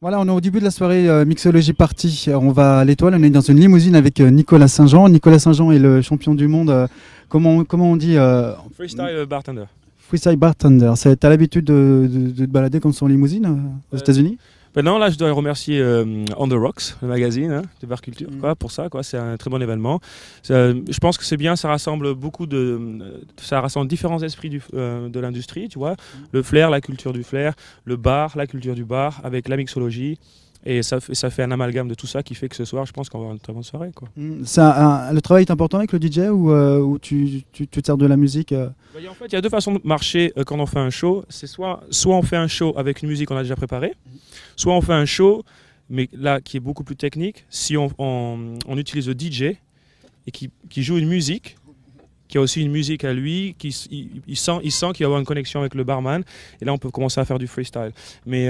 Voilà, on est au début de la soirée Mixology Party. On va à l'Étoile, on est dans une limousine avec Nicolas Saint-Jean. Nicolas Saint-Jean est le champion du monde. Comment on dit Freestyle bartender. freestyle bartender. T'as l'habitude de te balader comme ça en limousine aux États-Unis? Non, là, je dois remercier On The Rocks, le magazine de bar culture, pour ça. C'est un très bon événement. Je pense que c'est bien, ça rassemble ça rassemble différents esprits de l'industrie, tu vois. Le flair, la culture du flair, le bar, la culture du bar, avec la mixologie. Et ça fait un amalgame de tout ça qui fait que ce soir, je pense qu'on va avoir une très bonne soirée, quoi. Le travail est important avec le DJ ou tu te sers de la musique En fait, il y a deux façons de marcher quand on fait un show. C'est soit on fait un show avec une musique qu'on a déjà préparée, soit on fait un show, mais là, qui est beaucoup plus technique, si on utilise le DJ et qui joue une musique, qui a aussi une musique à lui, il sent qu'il va avoir une connexion avec le barman, et là on peut commencer à faire du freestyle. Mais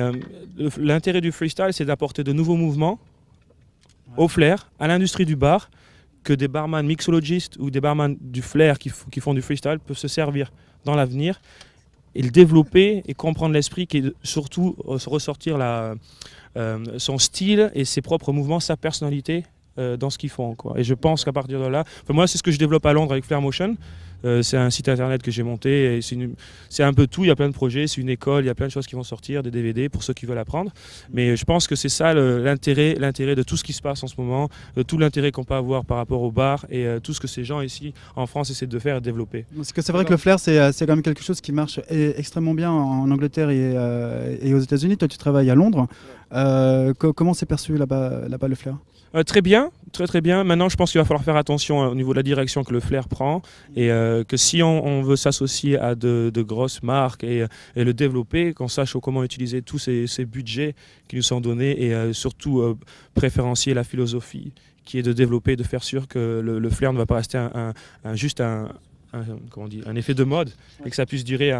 l'intérêt du freestyle, c'est d'apporter de nouveaux mouvements au flair, à l'industrie du bar, que des barman mixologistes ou des barman du flair qui font du freestyle peuvent se servir dans l'avenir et le développer et comprendre l'esprit, qui est surtout ressortir son style et ses propres mouvements, sa personnalité dans ce qu'ils font, quoi. Et je pense qu'à partir de là, moi c'est ce que je développe à Londres avec Flair Motion. C'est un site internet que j'ai monté, c'est un peu tout, il y a plein de projets, c'est une école, il y a plein de choses qui vont sortir, des DVD pour ceux qui veulent apprendre. Mais je pense que c'est ça l'intérêt de tout ce qui se passe en ce moment, tout l'intérêt qu'on peut avoir par rapport au bar et tout ce que ces gens ici en France essaient de faire et de développer. Parce que c'est vrai que le flair, c'est quand même quelque chose qui marche extrêmement bien en Angleterre et aux États-Unis. Toi, tu travailles à Londres. Comment c'est perçu là-bas le flair? Très bien, très bien. Maintenant, je pense qu'il va falloir faire attention au niveau de la direction que le flair prend et que si on veut s'associer à de grosses marques et le développer, qu'on sache comment utiliser tous ces budgets qui nous sont donnés et surtout préférencier la philosophie qui est de développer, de faire sûr que le flair ne va pas rester juste un effet de mode et que ça puisse durer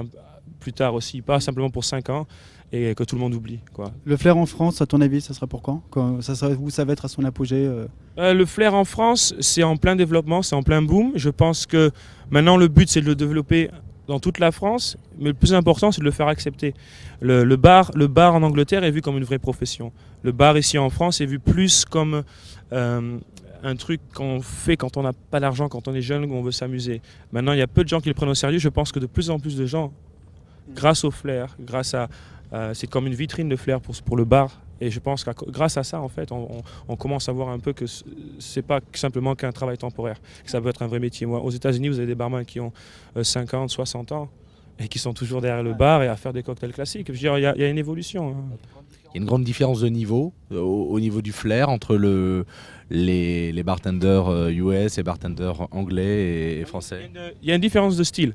plus tard aussi, pas simplement pour 5 ans. Et que tout le monde oublie, quoi. Le flair en France, à ton avis, ça sera pour quand? Où ça va être à son apogée Le flair en France, c'est en plein développement, c'est en plein boom. Je pense que maintenant, le but, c'est de le développer dans toute la France, mais le plus important, c'est de le faire accepter. Le bar en Angleterre est vu comme une vraie profession. Le bar ici en France est vu plus comme un truc qu'on fait quand on n'a pas d'argent, quand on est jeune, où on veut s'amuser. Maintenant, il y a peu de gens qui le prennent au sérieux. Je pense que de plus en plus de gens, grâce au flair, c'est comme une vitrine de flair pour le bar. Et je pense que grâce à ça, en fait, on commence à voir un peu que c'est pas simplement qu'un travail temporaire, que ça peut être un vrai métier. Moi, aux États-Unis, vous avez des barman qui ont 50, 60 ans et qui sont toujours derrière le bar et à faire des cocktails classiques. Je veux dire, il y a une évolution, hein. Il y a une grande différence de niveau au niveau du flair entre les bartenders US et bartenders anglais et français. Il y a une différence de style.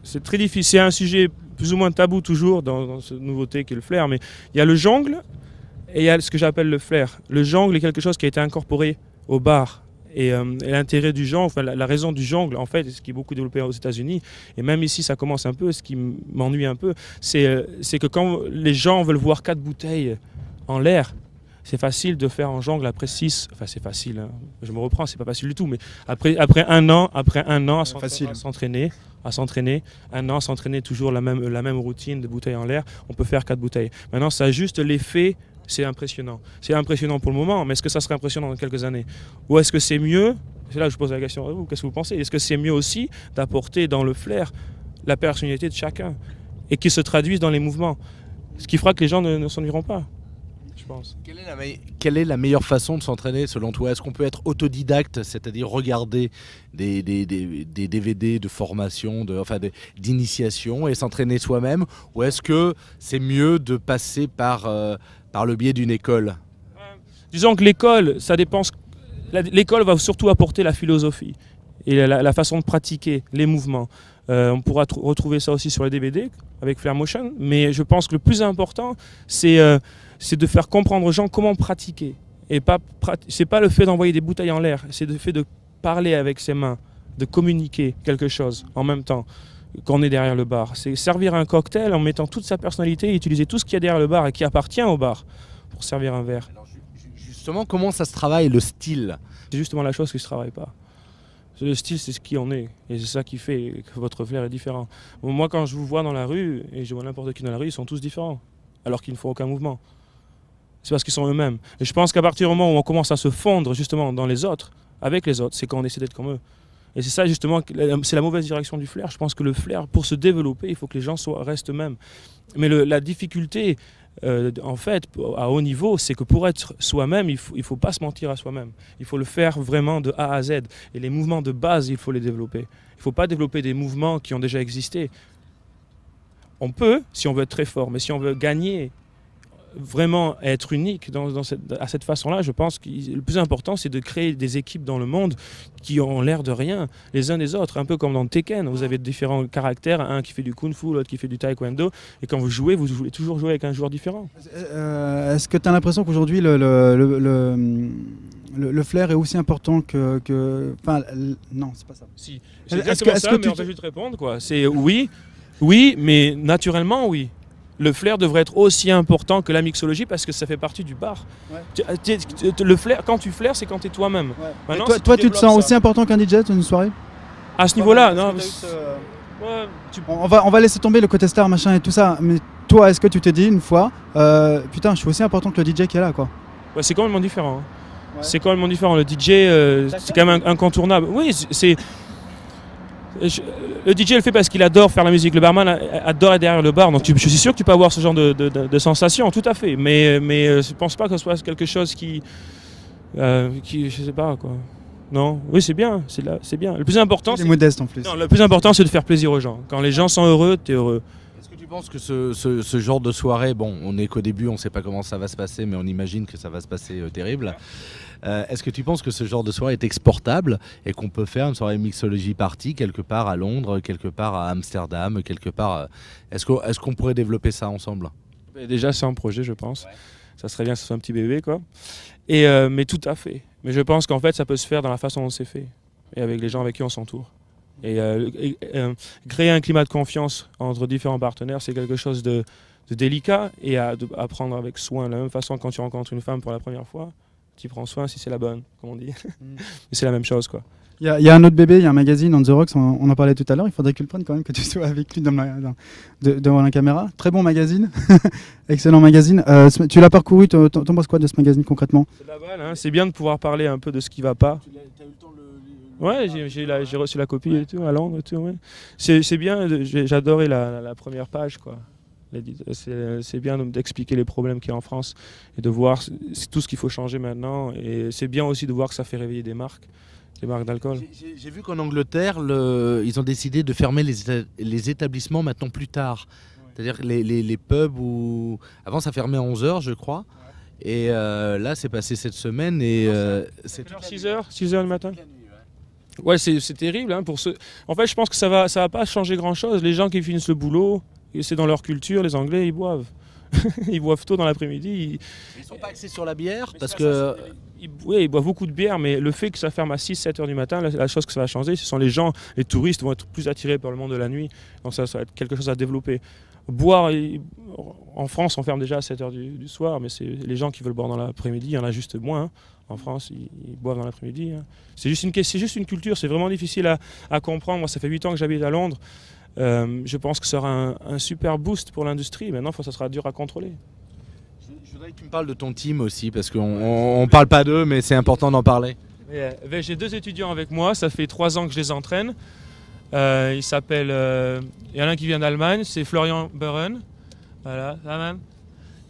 C'est très difficile, c'est un sujet plus ou moins tabou toujours dans cette nouveauté qui est le flair, mais il y a le jongle et il y a ce que j'appelle le flair. Le jongle est quelque chose qui a été incorporé au bar et l'intérêt du jongle, enfin la raison du jongle en fait, ce qui est beaucoup développé aux États-Unis et même ici ça commence un peu, ce qui m'ennuie un peu, c'est que quand les gens veulent voir 4 bouteilles en l'air, c'est facile de faire en jongle après 6, enfin c'est facile, hein. Je me reprends, c'est pas facile du tout, mais après un an à s'entraîner, un an à s'entraîner toujours la même routine de bouteilles en l'air, on peut faire 4 bouteilles. Maintenant, ça a juste l'effet, c'est impressionnant. C'est impressionnant pour le moment, mais est-ce que ça sera impressionnant dans quelques années? Ou est-ce que c'est mieux, c'est là que je pose la question à vous, qu'est-ce que vous pensez? Est-ce que c'est mieux aussi d'apporter dans le flair la personnalité de chacun et qui se traduise dans les mouvements? Ce qui fera que les gens ne s'ennuieront pas. Je pense. Quelle est la meilleure façon de s'entraîner selon toi? Est-ce qu'on peut être autodidacte, c'est-à-dire regarder des DVD de formation, d'initiation et s'entraîner soi-même? Ou est-ce que c'est mieux de passer par le biais d'une école? Disons que l'école, ça dépend. L'école va surtout apporter la philosophie et la façon de pratiquer les mouvements. On pourra retrouver ça aussi sur les DVD avec Flair Motion, mais je pense que le plus important, c'est de faire comprendre aux gens comment pratiquer. Et c'est pas le fait d'envoyer des bouteilles en l'air, c'est le fait de parler avec ses mains, de communiquer quelque chose en même temps qu'on est derrière le bar. C'est servir un cocktail en mettant toute sa personnalité et utiliser tout ce qu'il y a derrière le bar et qui appartient au bar pour servir un verre. Alors, justement, comment ça se travaille, le style? C'est justement la chose qui ne se travaille pas. Le style, c'est ce qui on est. Et c'est ça qui fait que votre flair est différent. Moi, quand je vous vois dans la rue, et je vois n'importe qui dans la rue, ils sont tous différents. alors qu'ils ne font aucun mouvement. C'est parce qu'ils sont eux-mêmes. Et je pense qu'à partir du moment où on commence à se fondre justement dans les autres, avec les autres, c'est quand on essaie d'être comme eux. Et c'est ça justement, c'est la mauvaise direction du flair. Je pense que le flair, pour se développer, il faut que les gens restent eux-mêmes. Mais la difficulté, en fait, à haut niveau, c'est que pour être soi-même, il faut pas se mentir à soi-même. Il faut le faire vraiment de A à Z. Et les mouvements de base, il faut les développer. Il ne faut pas développer des mouvements qui ont déjà existé. On peut, si on veut être très fort, mais si on veut gagner, vraiment être unique à cette façon-là, je pense que le plus important, c'est de créer des équipes dans le monde qui ont l'air de rien, les uns des autres, un peu comme dans Tekken. Vous avez différents caractères, un qui fait du kung-fu, l'autre qui fait du taekwondo, et quand vous voulez toujours jouer avec un joueur différent. Est-ce que tu as l'impression qu'aujourd'hui, le flair est aussi important que... Enfin, non, c'est pas ça. Si, c'est exactement ça, mais en fait, je vais te répondre, quoi. C'est oui, mais naturellement, oui. Le flair devrait être aussi important que la mixologie parce que ça fait partie du bar. Ouais. Le flair, quand tu flaires, c'est quand tu es toi-même. Ouais. Toi, tu te sens aussi important qu'un DJ dans une soirée? À ce niveau-là, non. On va laisser tomber le côté star, machin et tout ça. Mais toi, est-ce que tu t'es dit une fois, putain, je suis aussi important que le DJ qui est là, quoi? Ouais, c'est complètement différent. Hein. Ouais. C'est complètement différent. Le DJ, c'est quand même incontournable. Oui, c'est... Le DJ le fait parce qu'il adore faire la musique, le barman adore être derrière le bar, donc je suis sûr que tu peux avoir ce genre de sensation, tout à fait, mais je pense pas que ce soit quelque chose qui je sais pas quoi. Non, oui c'est bien, c'est bien. Le plus important, c'est modeste en plus. Non, le plus important c'est de faire plaisir aux gens. Quand les gens sont heureux, t'es heureux. Est-ce que tu penses que ce genre de soirée, bon, on est qu'au début, on sait pas comment ça va se passer, mais on imagine que ça va se passer terrible. Est-ce que tu penses que ce genre de soirée est exportable et qu'on peut faire une soirée mixologie party quelque part à Londres, quelque part à Amsterdam, quelque part... Est-ce qu'on pourrait développer ça ensemble? Déjà, c'est un projet, je pense. Ouais. Ça serait bien que ce soit un petit bébé, quoi. Mais tout à fait. Mais je pense qu'en fait, ça peut se faire dans la façon dont c'est fait et avec les gens avec qui on s'entoure. Et créer un climat de confiance entre différents partenaires, c'est quelque chose de délicat et à prendre avec soin. De la même façon, quand tu rencontres une femme pour la première fois, tu prends soin si c'est la bonne, comme on dit. Mais c'est la même chose, quoi. Il y a un autre bébé, il y a un magazine, On The Rocks, on en parlait tout à l'heure. Il faudrait que tu le prennes quand même, que tu sois avec lui devant la caméra. Très bon magazine, excellent magazine. Tu l'as parcouru, t'en penses quoi de ce magazine concrètement? C'est de la balle, hein. C'est bien de pouvoir parler un peu de ce qui va pas. Tu as eu le temps de Ouais, j'ai reçu la copie et tout, à Londres et tout. Ouais. C'est bien, j'ai adoré la première page, quoi. C'est bien d'expliquer les problèmes qu'il y a en France et de voir tout ce qu'il faut changer maintenant. Et c'est bien aussi de voir que ça fait réveiller des marques d'alcool. J'ai vu qu'en Angleterre, ils ont décidé de fermer les établissements maintenant plus tard. Ouais. C'est-à-dire les pubs où... Avant, ça fermait à 11h, je crois. Ouais. Et là, c'est passé cette semaine. Et c'est 6h du matin. Ouais, c'est terrible. Hein, pour ceux... En fait, je pense que ça va pas changer grand-chose. Les gens qui finissent le boulot... C'est dans leur culture, les Anglais, ils boivent. Ils boivent tôt dans l'après-midi. Ils sont pas axés sur la bière parce que... Oui, ils boivent beaucoup de bière, mais le fait que ça ferme à 6-7 heures du matin, la chose que ça va changer, ce sont les gens, les touristes vont être plus attirés par le monde de la nuit. Donc ça va être quelque chose à développer. Boire, en France, on ferme déjà à 7 heures du soir, mais c'est les gens qui veulent boire dans l'après-midi, il y en a juste moins. Hein. En France, ils boivent dans l'après-midi. Hein. C'est juste une culture, c'est vraiment difficile à comprendre. Moi, ça fait 8 ans que j'habite à Londres. Je pense que ça sera un super boost pour l'industrie. Maintenant, ça sera dur à contrôler. Je voudrais que tu me parles de ton team aussi, parce qu'on ne parle pas d'eux, mais c'est important d'en parler. J'ai 2 étudiants avec moi, ça fait 3 ans que je les entraîne. Il s'appelle, il y en a un qui vient d'Allemagne, c'est Florian Buren. Voilà, ça même.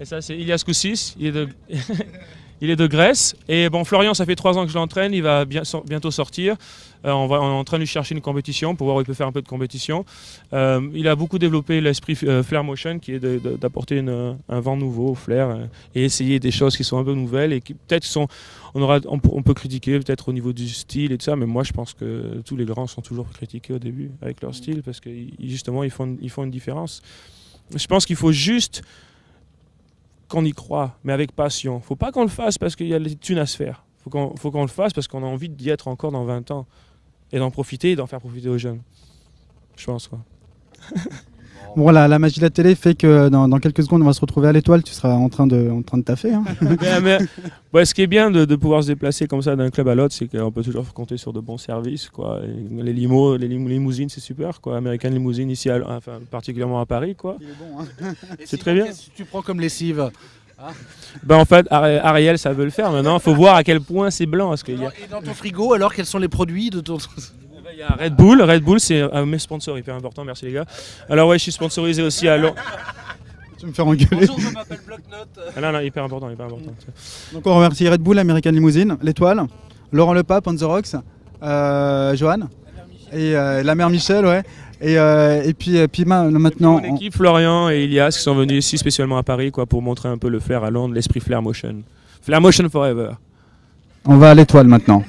Et ça, c'est Ilias Koussis, il est de Grèce. Et bon, Florian, ça fait 3 ans que je l'entraîne, il va bientôt sortir. On est en train de lui chercher une compétition pour voir où il peut faire un peu de compétition. Il a beaucoup développé l'esprit Flair Motion, qui est d'apporter un vent nouveau au flair et essayer des choses qui sont un peu nouvelles et qui peut-être on peut critiquer peut-être au niveau du style et tout ça, mais moi je pense que tous les grands sont toujours critiqués au début avec leur style parce que justement ils font une différence. Je pense qu'il faut juste qu'on y croit, mais avec passion. Faut pas qu'on le fasse parce qu'il y a des thunes à se faire. Faut qu'on le fasse parce qu'on a envie d'y être encore dans 20 ans et d'en profiter et d'en faire profiter aux jeunes. Je pense, quoi. Bon, la magie de la télé fait que dans quelques secondes, on va se retrouver à l'Étoile. Tu seras en train de taffer. Hein. Ouais, ce qui est bien de pouvoir se déplacer comme ça d'un club à l'autre, c'est qu'on peut toujours compter sur de bons services, quoi. Et les limousines, c'est super, quoi. American Limousine ici, enfin, particulièrement à Paris, quoi. Il est bon, hein. C'est très bien. Qu'est-ce que tu prends comme lessive? Ben en fait, Ariel, ça veut le faire maintenant. Il faut voir à quel point c'est blanc. Parce qu'il y a... Et dans ton frigo, alors, quels sont les produits de ton... Il y a Red Bull. Red Bull, c'est un de mes sponsors hyper important. Merci les gars. Alors ouais, je suis sponsorisé aussi à Londres. Tu vas me faire engueuler. Bonjour, je m'appelle Bloc-Notes. Non, hyper important, hyper important. Donc on remercie Red Bull, American Limousine, l'Étoile, Laurent Lepape, On The Rocks, Johan et la mère Michel, ouais. Et puis maintenant. Mon équipe, Florian et Ilias, qui sont venus ici spécialement à Paris, quoi, pour montrer un peu le flair à Londres, l'esprit Flair Motion. Flair Motion Forever. On va à l'Étoile maintenant.